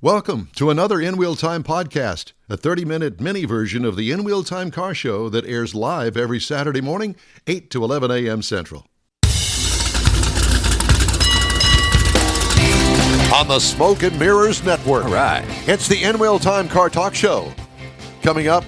Welcome to another In Wheel Time podcast, a 30-minute mini version of the In Wheel Time car show that airs live every Saturday morning, 8 to 11 a.m. Central. On the Smoke and Mirrors Network. All right. It's the In Wheel Time Car Talk Show. Coming up,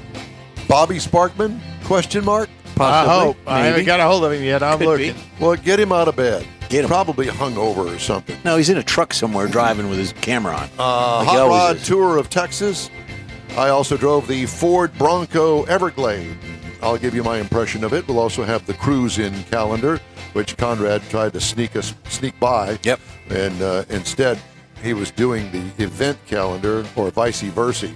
Bobby Sparkman, question mark? Possibly. I hope. I haven't got a hold of him yet. I'm looking. Well, get him out of bed. Get him. Probably hungover or something. No, he's in a truck somewhere driving with his camera on. Like he Hot always Rod is. Tour of Texas. I also drove the Ford Bronco Everglades. I'll give you my impression of it. We'll also have the cruise-in calendar, which Conrad tried to sneak by. Yep. And instead, he was doing the event calendar, or vice versa.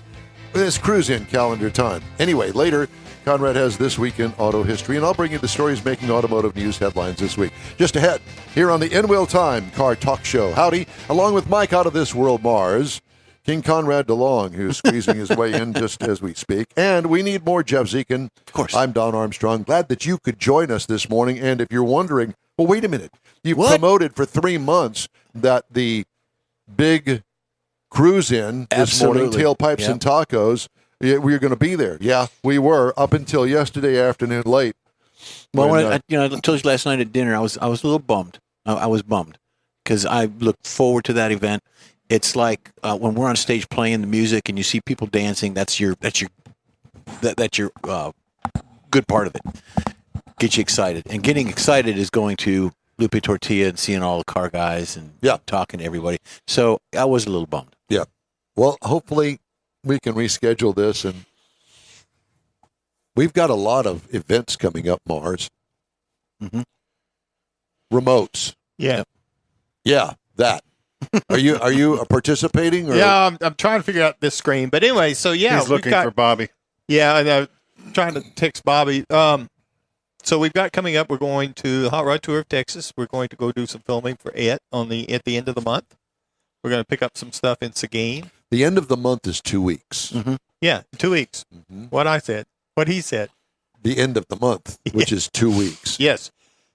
It's cruise-in calendar time. Anyway, later, Conrad has This Week in Auto History, and I'll bring you the stories making automotive news headlines this week. Just ahead, here on the In Wheel Time Car Talk Show. Howdy, along with Mike out of this world, Mars, King Conrad DeLong, who's squeezing his way in just as we speak. And we need more Jeff Zekin. Of course. I'm Don Armstrong. Glad that you could join us this morning. And if you're wondering, well, wait a minute. You've promoted for 3 months that the big cruise-in this morning, Tailpipes and Tacos, we were going to be there. Yeah, we were up until yesterday afternoon late. Well, I told you last night at dinner, I was a little bummed. I was bummed because I looked forward to that event. It's like when we're on stage playing the music and you see people dancing. That's your good part of it. Get you excited, and getting excited is going to Lupe Tortilla and seeing all the car guys and talking to everybody. So I was a little bummed. Yeah. Well, hopefully we can reschedule this, and we've got a lot of events coming up, Mars. Mm-hmm. Remotes. Yeah. Yeah, that. Are you participating? Or? Yeah, I'm trying to figure out this screen. But anyway, so yeah. He's looking for Bobby. Yeah, and I'm trying to text Bobby. So we've got coming up, we're going to the Hot Rod Tour of Texas. We're going to go do some filming for it at the end of the month. We're going to pick up some stuff in Seguin. The end of the month is 2 weeks. Mm-hmm. Yeah, 2 weeks. Mm-hmm. What he said. The end of the month, which is 2 weeks. Yes.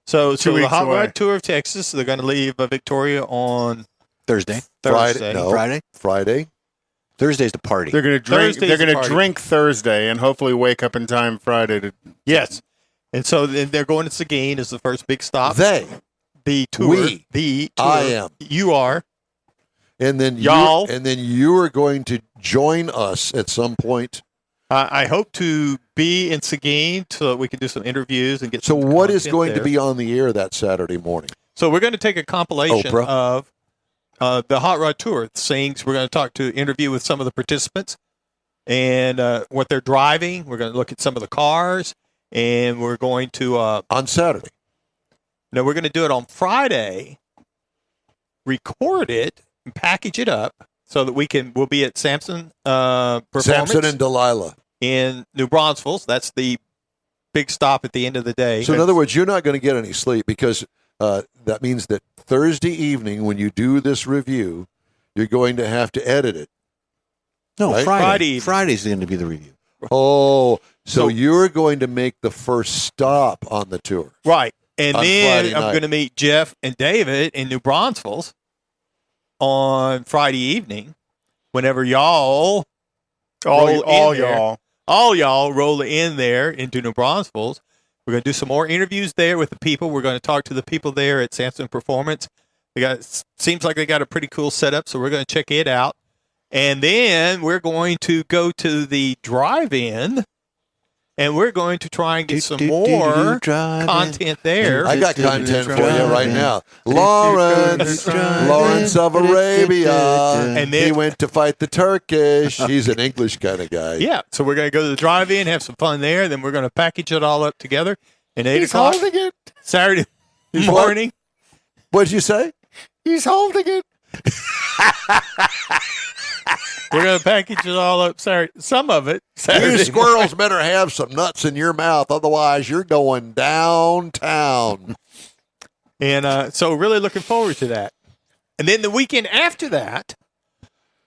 So weeks the Hot away. Rod Tour of Texas, they're going to leave Victoria on Thursday. Friday. No. Friday. Thursday's the party. They're going to drink. Thursday's They're going the to party. drink Thursday and hopefully wake up in time Friday to. Yes. And so then they're going to Seguin as the first big stop. The tour. We. The tour. I am. You are. And then Y'all. you are going to join us at some point. I hope to be in Seguin so that we can do some interviews and get So some what is content going to there. be on the air that Saturday morning? So we're going to take a compilation Oprah. of the Hot Rod Tour things. We're going to interview with some of the participants and what they're driving. We're going to look at some of the cars, and we're going to On Saturday. no, we're going to do it on Friday. Record it and package it up so that we'll be at Samson Performance Samson and Delilah. in New Braunfels. That's the big stop at the end of the day. So in other words, you're not going to get any sleep because that means that Thursday evening when you do this review, you're going to have to edit it. No, Right? Friday. Friday's going to be the review. Oh, so So- you're going to make the first stop on the tour. Right. And On then Friday I'm night. going to meet Jeff and David in New Braunfels on Friday evening whenever y'all All y'all. roll in there into New Braunfels. We're going to do some more interviews there with the people. We're going to talk to the people there at Samson Performance. Seems like they got a pretty cool setup, so we're going to check it out. And then we're going to go to the drive-in, and we're going to try and get some more content there. I got content for you right now. Lawrence of Arabia. And then- he went to fight the Turkish. He's an English kind of guy. Yeah, so we're going to go to the drive-in, have some fun there. Then we're going to package it all up together. And 8 o'clock holding it. Saturday What? morning. What'd you say? He's holding it. We're going to package it all up Saturday. Some of it. You Saturday squirrels better have some nuts in your mouth, otherwise you're going downtown. And so really looking forward to that. And then the weekend after that,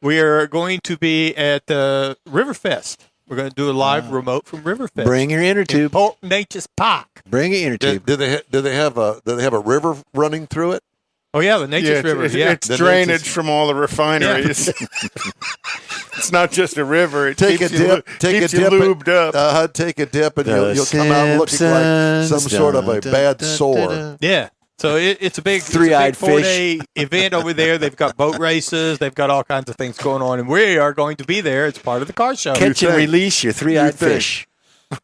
we are going to be at Riverfest. We're going to do a live remote from Riverfest. Bring your inner in tube. Port Neches Park. Bring your inner tube. Do they have a river running through it? Oh, yeah, the Nature's River. It's drainage from all the refineries. Yeah. It's not just a river. It take keeps a dip, keeps you lubed up. Take a dip, and you'll come out looking like some sort of a bad sore. Yeah. So it's a big three-eyed 4-day event over there. They've got boat races. They've got all kinds of things going on, and we are going to be there. It's part of the car show. Catch and release your three-eyed fish.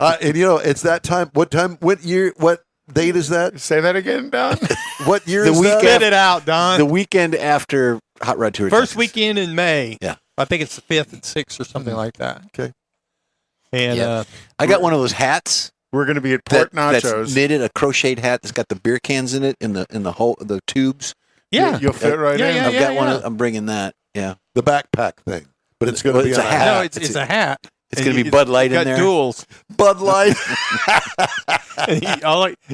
And it's that time. What time? What year? What date is that? Say that again, Don. What year the is weekend, that? Get it out, Don. The weekend after Hot Rod Tour. First weekend in May. Yeah. I think it's the 5th and 6th or something like that. Okay. And I got one of those hats. We're going to be at Port Nachos. That's knitted, a crocheted hat that's got the beer cans in it in the hole, the tubes. Yeah. You'll fit right in. I've got one. I'm bringing that. Yeah. The backpack thing. But it's going to be a hat. No, it's a hat. It's going to be Bud Light in there. Got duels. Bud Light.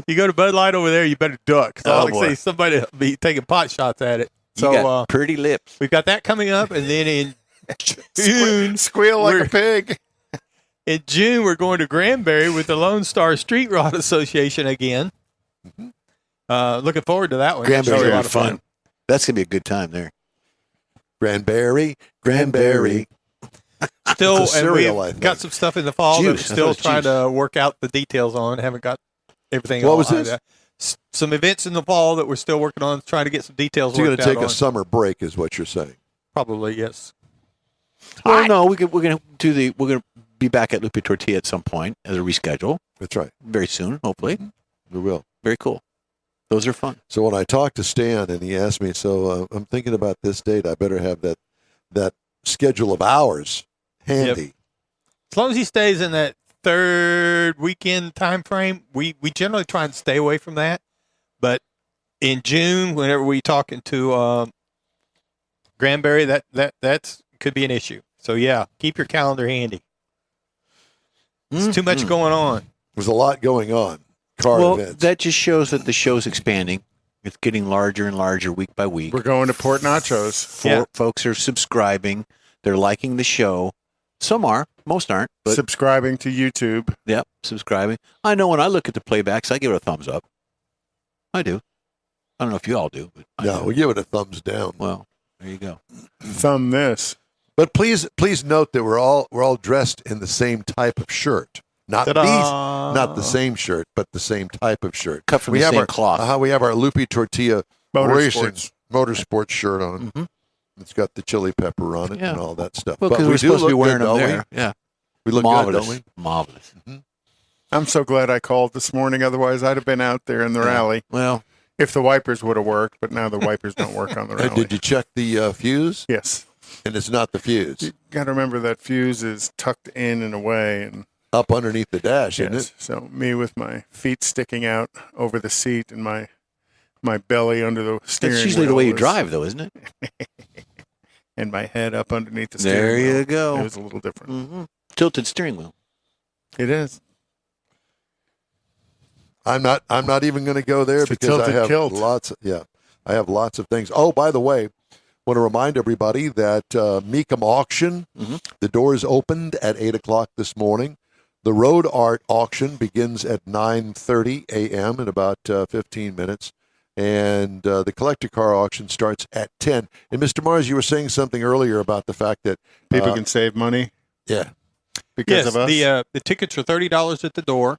You go to Bud Light over there, you better duck. So I see somebody will be taking pot shots at it. So you got pretty lips. We've got that coming up, and then in June, squeal like a pig. In June, we're going to Granbury with the Lone Star Street Rod Association again. Looking forward to that one. Granbury's a lot of fun. That's going to be a good time there. Granbury. Still, cereal, and we've got some stuff in the fall that we're still trying to work out the details on. Haven't got everything. What was this? Some events in the fall that we're still working on, trying to get some details. So you're going to take a summer break, is what you're saying? Probably, yes. Well, no, we're going to be back at Lupe Tortilla at some point as a reschedule. That's right. Very soon, hopefully. We will. Very cool. Those are fun. So when I talked to Stan and he asked me, so I'm thinking about this date, I better have that schedule of hours handy. Yep. As long as he stays in that third weekend time frame, we generally try and stay away from that. But in June, whenever we're talking to Granbury, that's could be an issue. So yeah, keep your calendar handy. There's too much going on. There's a lot going on. Car events. That just shows that the show's expanding. It's getting larger and larger week by week. We're going to Port Nachos. Folks are subscribing. They're liking the show. Some are. Most aren't. But subscribing to YouTube. Yep, subscribing. I know when I look at the playbacks, I give it a thumbs up. I do. I don't know if you all do. But no, we give it a thumbs down. Well, there you go. Thumb this. But please note that we're all dressed in the same type of shirt. Not the same shirt, but the same type of shirt. Cut from the same cloth. We have our Lupe Tortilla motorsports shirt on. Mm-hmm. It's got the chili pepper on it and all that stuff. Well, because we're supposed to be wearing them there. Yeah. We look good, don't we? Marvelous. Mm-hmm. I'm so glad I called this morning. Otherwise, I'd have been out there in the rally. Well, if the wipers would have worked, but now the wipers don't work on the rally. Did you check the fuse? Yes. And it's not the fuse. You got to remember that fuse is tucked in away and up underneath the dash, isn't it? So me with my feet sticking out over the seat and my belly under the steering wheel. That's usually the way you drive, though, isn't it? And my head up underneath the steering wheel. There you go. It was a little different. Mm-hmm. Tilted steering wheel. It is. I'm not even going to go there because I have I have lots of things. Oh, by the way, want to remind everybody that Meekum Auction, the doors opened at 8:00 this morning. The Road Art Auction begins at 9:30 a.m. in about 15 minutes. And the collector car auction starts at 10. And Mr. Mars, you were saying something earlier about the fact that people can save money. Yeah. Because of us? The tickets are $30 at the door.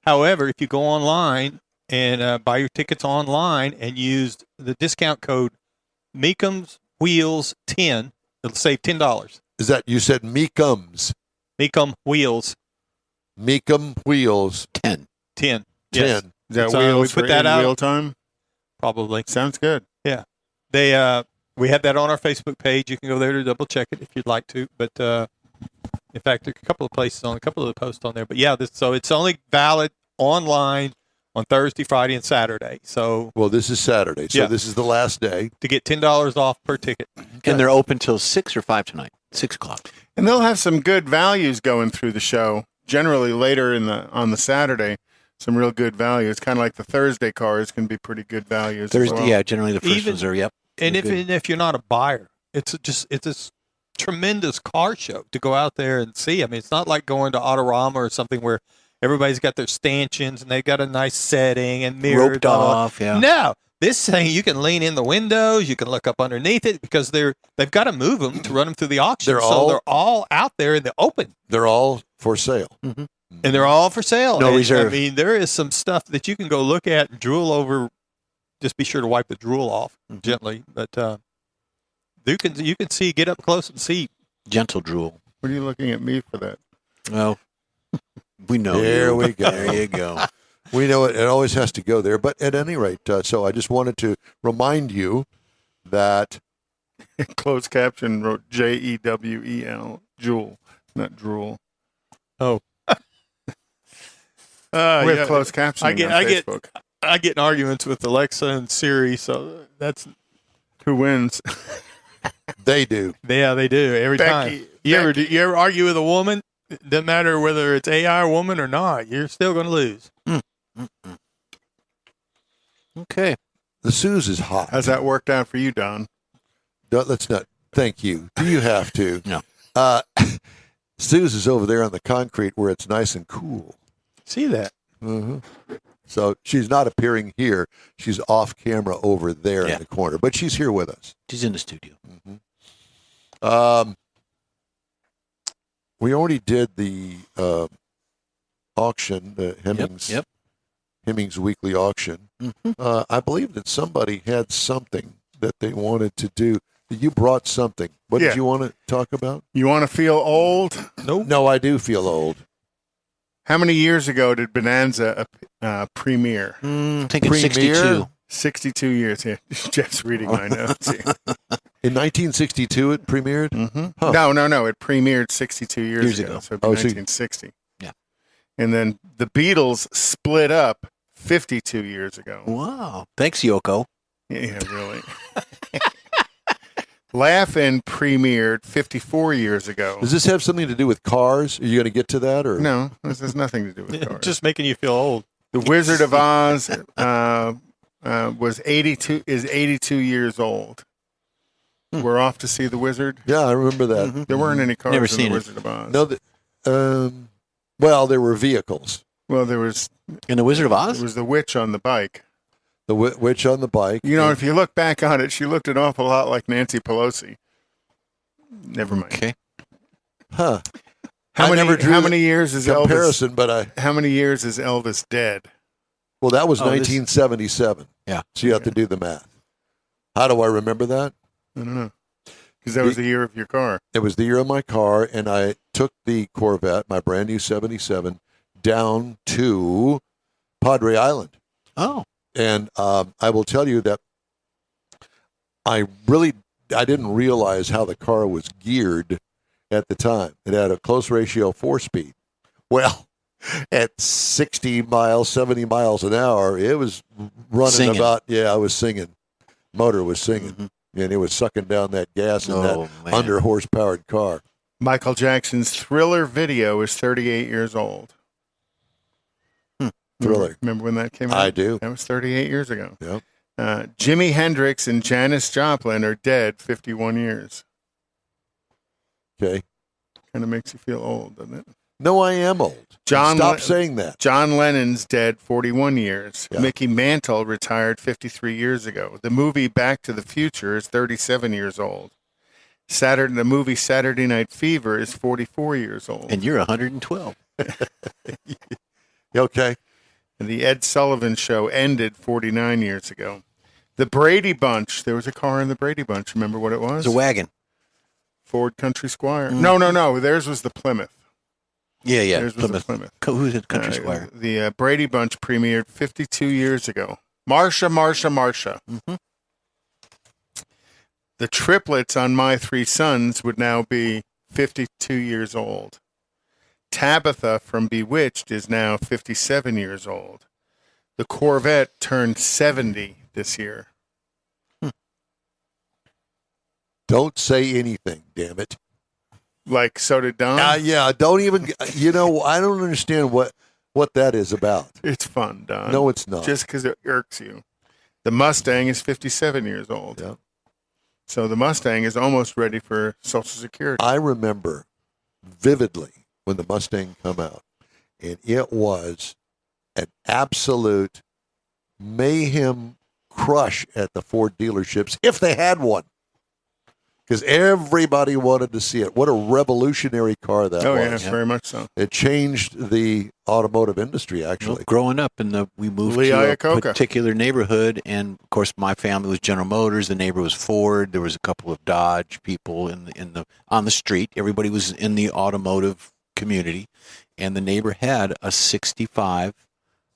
However, if you go online and buy your tickets online and use the discount code Meekum's Wheels 10, it'll save $10. Is that, you said Meekum's? Meekum Wheels. Meekum Wheels. 10. 10. 10. Yes. Is that wheels we put that out wheel time? Probably. Sounds good. Yeah. We have that on our Facebook page. You can go there to double check it if you'd like to. But in fact, there's a couple of places on a couple of the posts on there. But yeah, so it's only valid online on Thursday, Friday, and Saturday. So this is Saturday. So this is the last day to get $10 off per ticket. Okay. And they're open till 6 or 5 tonight. 6:00. And they'll have some good values going through the show. Generally, later on the Saturday. Some real good value. It's kind of like the Thursday cars can be pretty good values. Thursday, yeah, generally the first ones are, And if you're not a buyer, it's a tremendous car show to go out there and see. I mean, it's not like going to Autorama or something where everybody's got their stanchions and they've got a nice setting and mirrors. Roped off, yeah. No, this thing, you can lean in the windows, you can look up underneath it because they've got to move them to run them through the auction. They're all out there in the open. They're all for sale. Mm-hmm. And they're all for sale. No reserve. I mean, there is some stuff that you can go look at and drool over. Just be sure to wipe the drool off gently. But you can see, get up close and see. Gentle drool. What are you looking at me for that? Well, we know. There we go. There you go. We know it always has to go there. But at any rate, so I just wanted to remind you that. Closed caption wrote Jewel, Jewel, not drool. Oh. We have closed captioning on Facebook. I get in arguments with Alexa and Siri, so that's who wins. They do. Yeah, they do every time. You ever argue with a woman? It doesn't matter whether it's AI or woman or not. You're still going to lose. Okay. The Suze is hot. How's that worked out for you, Don? Let's not. Thank you. Do you have to? No. Suze is over there on the concrete where it's nice and cool. See that? Mm-hmm. So she's not appearing here. She's off camera over there in the corner, but she's here with us. She's in the studio. Mm-hmm. We already did the auction, the Hemmings weekly auction. Mm-hmm. I believe that somebody had something that they wanted to do. You brought something. What did you want to talk about? You want to feel old? Nope. No, I do feel old. How many years ago did Bonanza premiere? I think it's 62. 62 years. Yeah, Jeff's reading my notes here. In 1962, it premiered? Mm-hmm. Huh. No. It premiered 62 years ago. So it'd be 1960. Yeah. And then the Beatles split up 52 years ago. Wow. Thanks, Yoko. Yeah, really. Laugh-In premiered 54 years ago. Does this have something to do with cars? Are you going to get to that? Or No, this has nothing to do with cars. Just making you feel old. The Wizard of Oz is 82 years old. We're off to see the Wizard. Yeah, I remember that. Mm-hmm. There weren't any cars Never in seen the it. Wizard of Oz. No, well, there were vehicles. Well, there was In the Wizard of Oz? the witch on the bike. The witch on the bike. You know, if you look back on it, she looked an awful lot like Nancy Pelosi. Never mind. Okay. Huh. How many years is comparison, but How many years is Elvis dead? Well, that was 1977. Yeah. So you have to do the math. How do I remember that? I don't know. Because that was the year of your car. It was the year of my car, and I took the Corvette, my brand new 77, down to Padre Island. Oh. And I will tell you that I didn't realize how the car was geared at the time. It had a close ratio 4-speed. Well, at 60 miles, 70 miles an hour, it was running Singing. I was singing. Motor was singing. Mm-hmm. And it was sucking down that gas in that under-horsepowered car. Michael Jackson's Thriller video is 38 years old. Thriller. Remember when that came out? I do. That was 38 years ago. Yep. Jimi Hendrix and Janis Joplin are dead 51 years. Okay. Kind of makes you feel old, doesn't it? No, I am old. Stop saying that. John Lennon's dead 41 years. Yeah. Mickey Mantle retired 53 years ago. The movie Back to the Future is 37 years old. The movie Saturday Night Fever is 44 years old. And you're 112. Okay. And the Ed Sullivan Show ended 49 years ago. The Brady Bunch. There was a car in the Brady Bunch. Remember what it was? It's a wagon. Ford Country Squire. Mm. No. Theirs was the Plymouth. Yeah. Theirs was the Plymouth. Who's at Country Squire? The Brady Bunch premiered 52 years ago. Marsha. Mm-hmm. The triplets on My Three Sons would now be 52 years old. Tabitha from Bewitched is now 57 years old. The Corvette turned 70 this year. Don't say anything, damn it. Like, so did Don? Yeah, don't even, I don't understand what that is about. It's fun, Don. No, it's not. Just because it irks you. The Mustang is 57 years old. Yeah. So the Mustang is almost ready for Social Security. I remember vividly when the Mustang come out. and it was an absolute mayhem crush at the Ford dealerships, if they had one, because everybody wanted to see it. What a revolutionary car that was. Yeah, very much so. It changed the automotive industry, actually. Well, growing up, we moved Lee to a Iacocca. particular neighborhood, and of course, my family was General Motors. The neighbor was Ford. There was a couple of Dodge people on the street. Everybody was in the automotive community, and the neighbor had a '65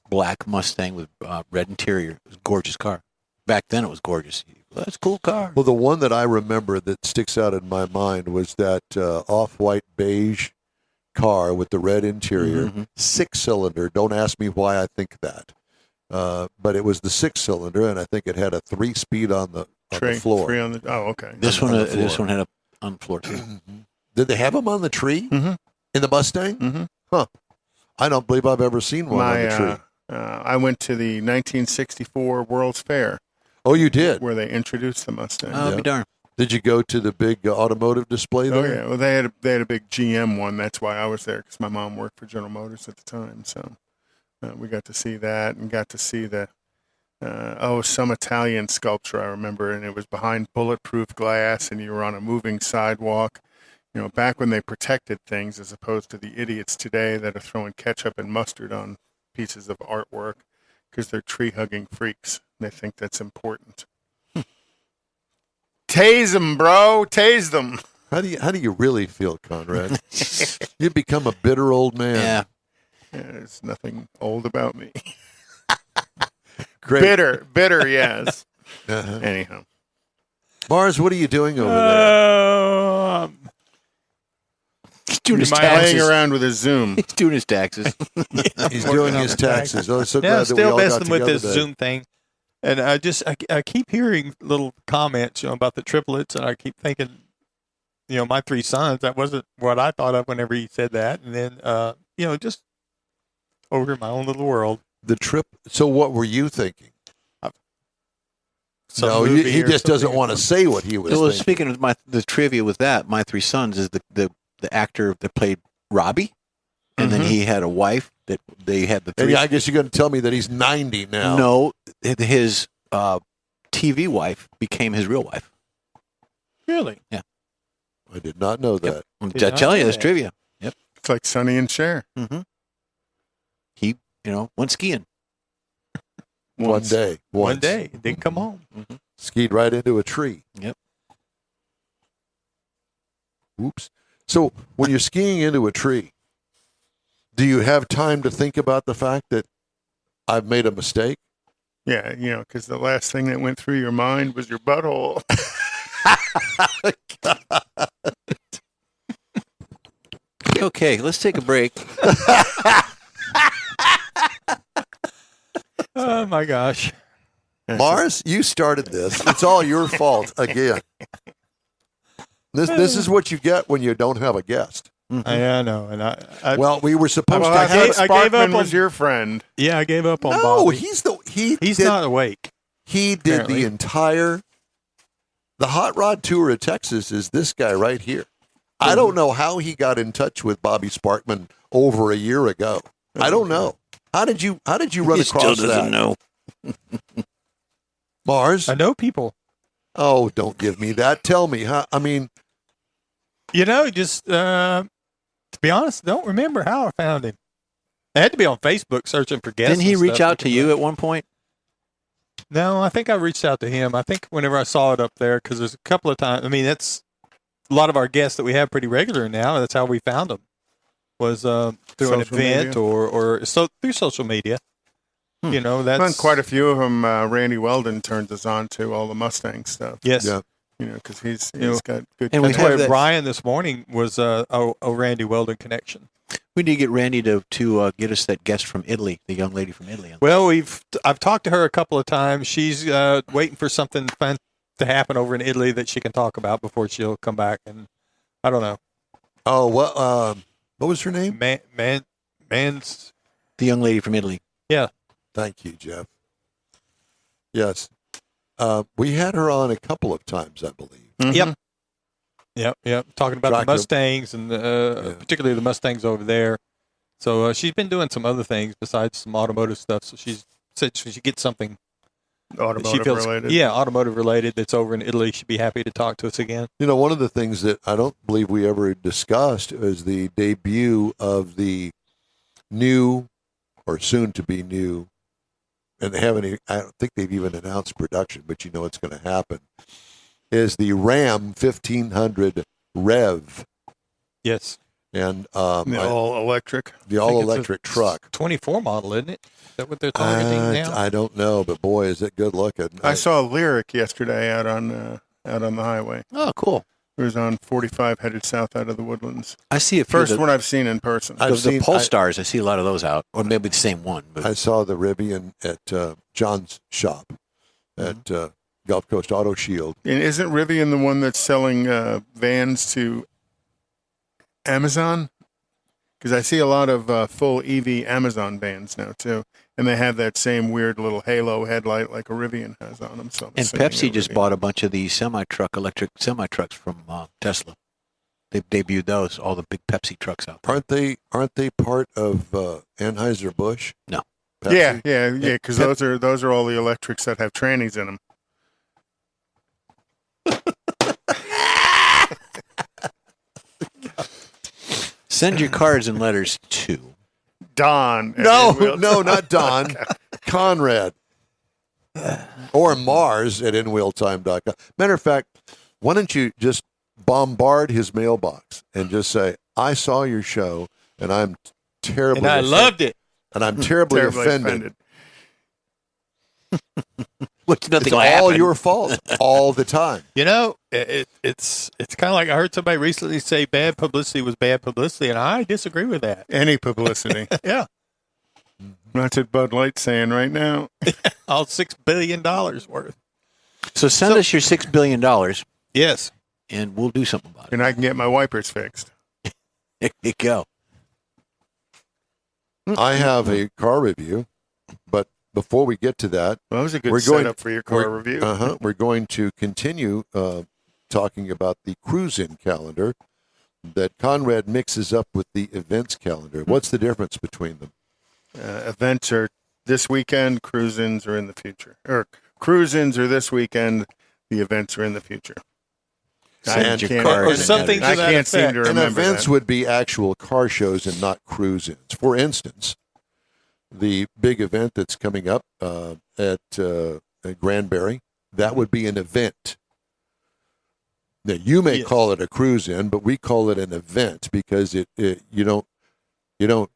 black Mustang with red interior. It was a gorgeous car. Back then, it was gorgeous. Well, that's a cool car. Well, the one that I remember that sticks out in my mind was that off-white beige car with the red interior, six-cylinder. Don't ask me why I think that. But it was the six-cylinder, and I think it had a 3-speed on the floor. Three on the, okay. This one had a on the floor too. Did they have them on the tree in the Mustang? Huh. I don't believe I've ever seen one on the tree. I went to the 1964 World's Fair. Oh, you did? Where they introduced the Mustang. Oh, be darned. Did you go to the big automotive display there? Oh, yeah. Well, they had a big GM one. That's why I was there, because my mom worked for General Motors at the time. So we got to see that and got to see the, some Italian sculpture, I remember, and it was behind bulletproof glass, and you were on a moving sidewalk. You know, back when they protected things, as opposed to the idiots today that are throwing ketchup and mustard on pieces of artwork because they're tree-hugging freaks. They think that's important. Tase them, bro. Tase them. How do you really feel, Conrad? You become a bitter old man. Yeah. There's nothing old about me. Great. Bitter, yes. Anyhow. Mars, what are you doing over there? He's doing his playing taxes. around with his Zoom. He's doing his taxes. He's doing his taxes. Oh, so glad that we still all got messing with together this today. Zoom thing. And I keep hearing little comments, about the triplets, and I keep thinking, my 3 sons, that wasn't what I thought of whenever he said that. And then, just over in my own little world. So what were you thinking? Some No, movie he or just doesn't something. want to say what he was Well, thinking. speaking of the trivia with that, my 3 sons is the actor that played Robbie, and then he had a wife that they had the 3. And I guess you're going to tell me that he's 90 now. No, his TV wife became his real wife. Really? Yeah. I did not know that. I'm Did not telling you, know that's that. trivia. Yep. It's like Sonny and Cher. He, went skiing. One day. One Once. day. Didn't come home. Skied right into a tree. Yep. Oops. So when you're skiing into a tree, do you have time to think about the fact that I've made a mistake? Yeah, because the last thing that went through your mind was your butthole. Okay, let's take a break. Oh, my gosh. Mars, you started this. It's all your fault again. This is what you get when you don't have a guest. I know. And I Well, we were supposed Well, to I have. thought I gave up Sparkman was on- your friend. yeah, I gave up on No, Bobby. He's not awake. He did apparently. the entire. The Hot Rod Tour of Texas is this guy right here. I don't know how he got in touch with Bobby Sparkman over a year ago. I don't know. How did you run He across still doesn't that? know. Mars? I know people. Oh, don't give me that. Tell me. Huh? I mean, Just to be honest, don't remember how I found him. I had to be on Facebook searching for guests. Didn't he and reach stuff out to you at one point? No, I think I reached out to him. I think whenever I saw it up there, because there's a couple of times. I mean, that's a lot of our guests that we have pretty regular now. That's how we found them. Was through an Social event media. or through social media. That's And quite a few of them. Randy Weldon turned us on to all the Mustang stuff. yes. yeah. Because he's You know, got good. and we That's have why that- Brian this morning was a Randy Weldon connection. We need to get Randy to get us that guest from Italy, the young lady from Italy. Well, I've talked to her a couple of times. She's waiting for something fun to happen over in Italy that she can talk about before she'll come back. And I don't know. Oh, what was her name? Man's. The young lady from Italy. Yeah. Thank you, Jeff. Yes. We had her on a couple of times, I believe. Mhm. Yep. Talking about Rock the Mustangs and particularly the Mustangs over there. So she's been doing some other things besides some automotive stuff. So she said she gets something Automotive related. Yeah, automotive related that's over in Italy. She'd be happy to talk to us again. One of the things that I don't believe we ever discussed is the debut of the new, or soon to be new, and they haven't. I don't think they've even announced production, but it's going to happen. Is the Ram 1500 Rev? Yes. And the all-electric. The all-electric truck. 24 model, isn't it? Is that what they're targeting now? I don't know, but boy, is it good looking. I saw a Lyric yesterday out on the highway. Oh, cool. It was on 45 headed south out of the Woodlands. I see it. First one I've seen in person. The Polestars, I see a lot of those out, or maybe the same one. But I saw the Rivian at John's shop at Gulf Coast Auto Shield. And isn't Rivian the one that's selling vans to Amazon? Because I see a lot of full EV Amazon vans now, too. And they have that same weird little halo headlight like a Rivian has on them. So and Pepsi just bought a bunch of these electric semi-trucks from Tesla. They've debuted those, all the big Pepsi trucks out there. Aren't they part of Anheuser-Busch? No. Pepsi? Yeah, because those are all the electrics that have trannies in them. Send your cards and letters to Don. No, not Don. Conrad. Or Mars at inwheeltime.com. Matter of fact, why don't you just bombard his mailbox and just say, I saw your show and I'm terribly And I loved it. And I'm terribly offended. Which nothing It's will all happen. your fault all the time. It's kind of like I heard somebody recently say bad publicity was bad publicity, and I disagree with that. Any publicity. Yeah. That's what Bud Light's saying right now. All $6 billion worth. So send us your $6 billion, Yes. and we'll do something about it. And I can get my wipers fixed. There you go. I have a car review, but before we get to that, Well, that was a good setup for your car review. We're going to continue talking about the cruise-in calendar that Conrad mixes up with the events calendar. What's the difference between them? Events are this weekend, cruise-ins are in the future. Or cruise-ins are this weekend, the events are in the future. Send your card Or and something letters. to I that can't seem effect. to And remember events that. would be actual car shows and not cruise-ins. For instance, the big event that's coming up at Granbury, that would be an event. Now, you may call it a cruise-in, but we call it an event because you don't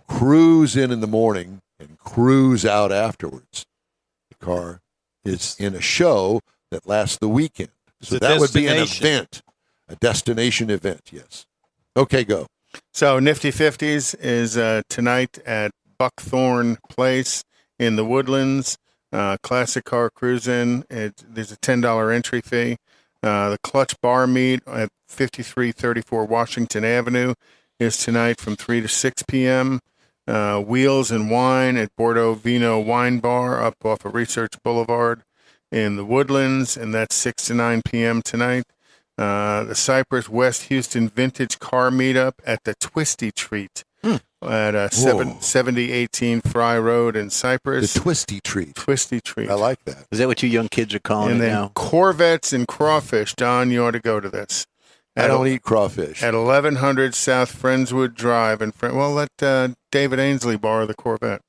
cruise in the morning and cruise out afterwards. The car is in a show that lasts the weekend. So that would be an event, a destination event, yes. Okay, go. So Nifty 50s is tonight at Buckthorn Place in the Woodlands. Classic car cruising. There's a $10 entry fee. The Clutch Bar Meet at 5334 Washington Avenue is tonight from 3 to 6 p.m. Wheels and Wine at Bordeaux Vino Wine Bar up off of Research Boulevard in the Woodlands, and that's 6 to 9 p.m. tonight. The Cypress West Houston Vintage Car Meetup at the Twisty Treat at 7018 Fry Road in Cypress. The Twisty Treat. Twisty Treat. I like that. Is that what you young kids are calling And it then now? Corvettes and Crawfish. Don, you ought to go to this. I don't eat crawfish. At 1100 South Friendswood Drive. Let David Ainsley borrow the Corvette.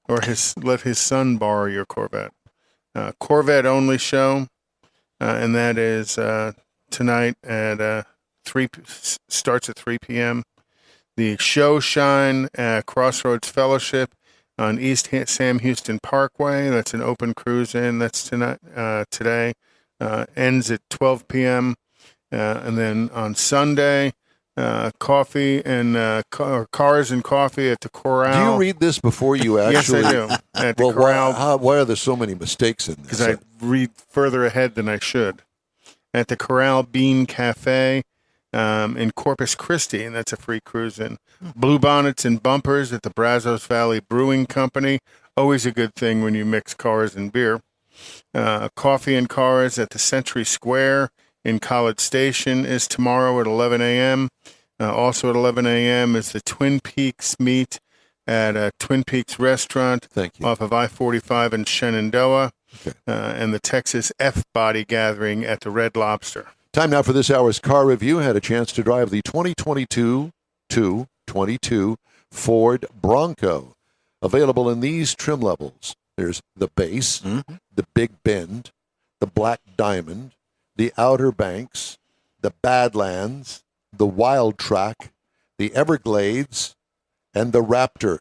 Or let his son borrow your Corvette. Corvette only show. And that is tonight at starts at 3 p.m. The Show Shine Crossroads Fellowship on East Sam Houston Parkway. That's an open cruise in. That's today. Ends at 12 p.m. And then on Sunday, coffee and cars and coffee at the Corral. Do you read this before you actually? Yes, I do. At the Corral. Why are there so many mistakes in this? Because I read further ahead than I should. At the Corral Bean Cafe in Corpus Christi, and that's a free cruise in. Blue Bonnets and Bumpers at the Brazos Valley Brewing Company. Always a good thing when you mix cars and beer. Coffee and Cars at the Century Square in College Station is tomorrow at 11 a.m. Also at 11 a.m. is the Twin Peaks meet at Twin Peaks Restaurant off of I-45 in Shenandoah, and the Texas F-Body Gathering at the Red Lobster. Time now for this hour's car review. Had a chance to drive the 2022 Ford Bronco. Available in these trim levels. There's the base, the Big Bend, the Black Diamond, the Outer Banks, the Badlands, the Wild Track, the Everglades, and the Raptor.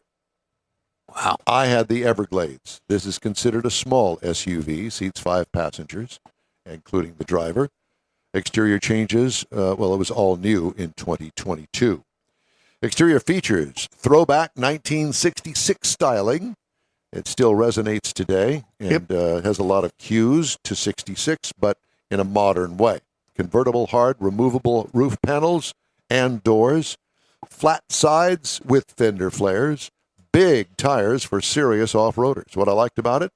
Wow. I had the Everglades. This is considered a small SUV, seats 5 passengers, including the driver. Exterior changes, it was all new in 2022. Exterior features, throwback 1966 styling. It still resonates today and has a lot of cues to 66, but in a modern way. Convertible hard removable roof panels and doors, flat sides with fender flares, big tires for serious off-roaders. What I liked about it,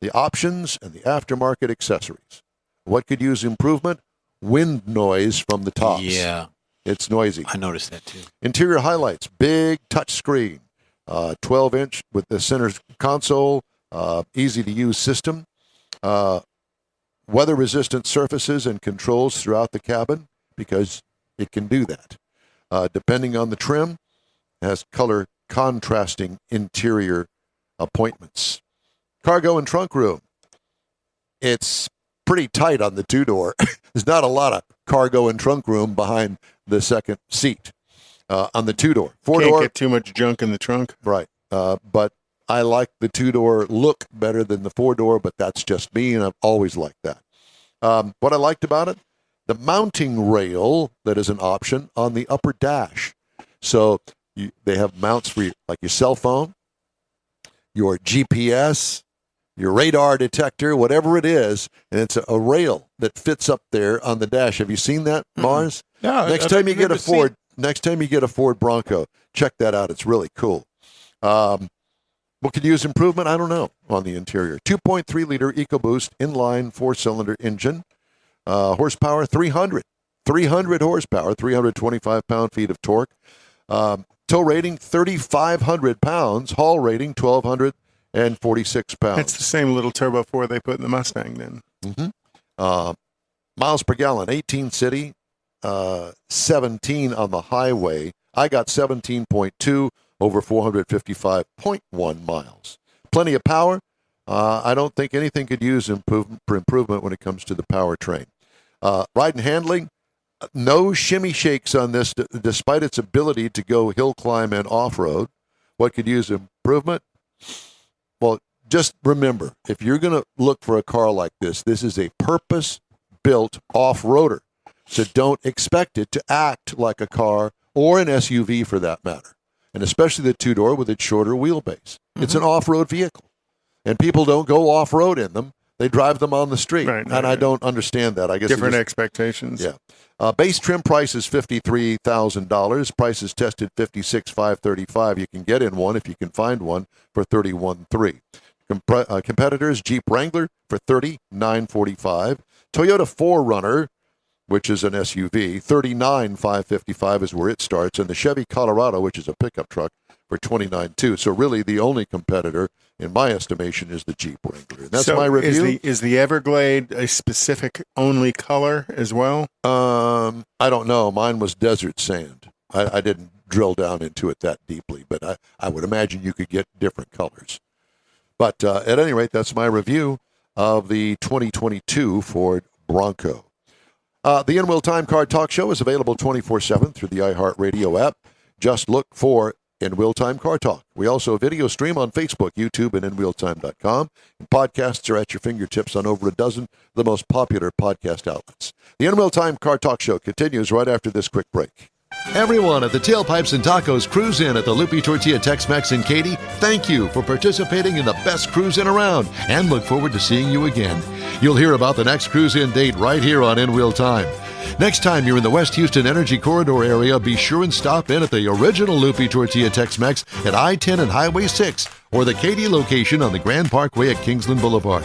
the options and the aftermarket accessories. What could use improvement? Wind noise from the tops. Yeah. It's noisy. I noticed that too. Interior highlights, big touchscreen, 12-inch with the center console, easy-to-use system, weather-resistant surfaces and controls throughout the cabin because it can do that. Depending on the trim, it has color contrasting interior appointments. Cargo and trunk room. It's pretty tight on the two-door. There's not a lot of cargo and trunk room behind the second seat on the two-door. Four-door. Can't get too much junk in the trunk. Right. But I like the two-door look better than the four-door, but that's just me, and I've always liked that. What I liked about it, the mounting rail that is an option on the upper dash. So they have mounts for like your cell phone, your GPS, your radar detector, whatever it is, and it's a rail that fits up there on the dash. Have you seen that, Mars? No. Next time you get a Ford Bronco, check that out. It's really cool. What could use improvement? I don't know on the interior. 2.3-liter EcoBoost inline 4-cylinder engine. Horsepower 300 horsepower, 325 pound-feet of torque. Tow rating 3,500 pounds. Haul rating 1,246 pounds. It's the same little Turbo 4 they put in the Mustang then. Mm-hmm. Miles per gallon, 18 city, 17 on the highway. I got 17.2 over 455.1 miles. Plenty of power. I don't think anything could use improvement when it comes to the powertrain. Ride and handling, no shimmy shakes on this, despite its ability to go hill climb and off-road. What could use improvement? Well, just remember, if you're going to look for a car like this, this is a purpose-built off-roader. So don't expect it to act like a car or an SUV for that matter, and especially the two-door with its shorter wheelbase. It's an off-road vehicle, and people don't go off-road in them. They drive them on the street, I don't understand that. I guess different expectations. Yeah. Base trim price is $53,000. Price is tested $56,535. You can get in one if you can find one for $31,300. Competitors, Jeep Wrangler for $39,455. Toyota 4Runner, which is an SUV, $39,555 is where it starts, and the Chevy Colorado, which is a pickup truck, for $29,200. So really, the only competitor, in my estimation, is the Jeep Wrangler. And that's my review. Is the Everglade a specific only color as well? I don't know. Mine was desert sand. I didn't drill down into it that deeply, but I would imagine you could get different colors. But at any rate, that's my review of the 2022 Ford Bronco. The In-Wheel Time Car Talk Show is available 24/7 through the iHeart Radio app. Just look for In-Wheel Time Car Talk. We also video stream on Facebook, YouTube, and InWheelTime.com. And podcasts are at your fingertips on over a dozen of the most popular podcast outlets. The In-Wheel Time Car Talk Show continues right after this quick break. Everyone at the Tailpipes and Tacos Cruise In at the Lupi Tortilla Tex-Mex in Katy, thank you for participating in the best cruise in around and look forward to seeing you again. You'll hear about the next cruise in date right here on In-Wheel Time. Next time you're in the West Houston Energy Corridor area, be sure and stop in at the original Lupi Tortilla Tex-Mex at I-10 and Highway 6 or the Katy location on the Grand Parkway at Kingsland Boulevard.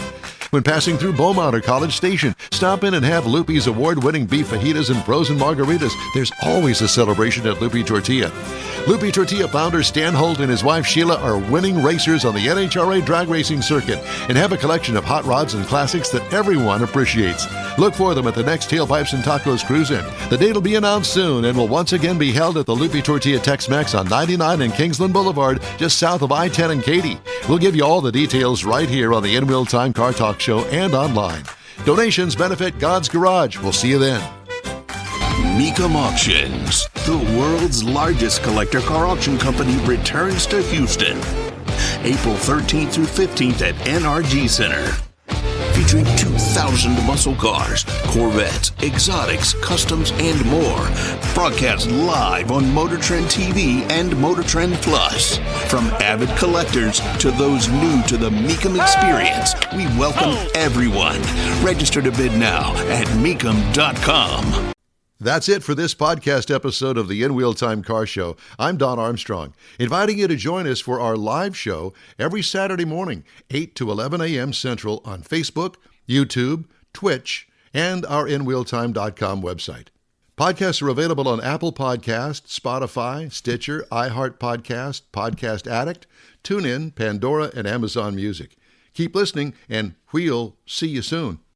When passing through Beaumont or College Station, stop in and have Loopy's award-winning beef fajitas and frozen margaritas. There's always a celebration at Loopy Tortilla. Loopy Tortilla founder Stan Holt and his wife Sheila are winning racers on the NHRA drag racing circuit and have a collection of hot rods and classics that everyone appreciates. Look for them at the next Tailpipes and Tacos Cruise-In. The date will be announced soon and will once again be held at the Loopy Tortilla Tex-Mex on 99 and Kingsland Boulevard, just south of I-10 and Katy. We'll give you all the details right here on the In Wheel Time Car Talk Show and online. Donations benefit God's Garage. We'll see you then. Mecum Auctions, the world's largest collector car auction company, returns to Houston, April 13th through 15th at NRG Center. Featuring 2,000 muscle cars, Corvettes, exotics, customs, and more. Broadcast live on Motor Trend TV and Motor Trend Plus. From avid collectors to those new to the Mecum experience, we welcome everyone. Register to bid now at mecum.com. That's it for this podcast episode of the In Wheel Time Car Show. I'm Don Armstrong, inviting you to join us for our live show every Saturday morning, 8 to 11 a.m. Central on Facebook, YouTube, Twitch, and our InWheelTime.com website. Podcasts are available on Apple Podcasts, Spotify, Stitcher, iHeart Podcast, Podcast Addict, TuneIn, Pandora, and Amazon Music. Keep listening, and we'll see you soon.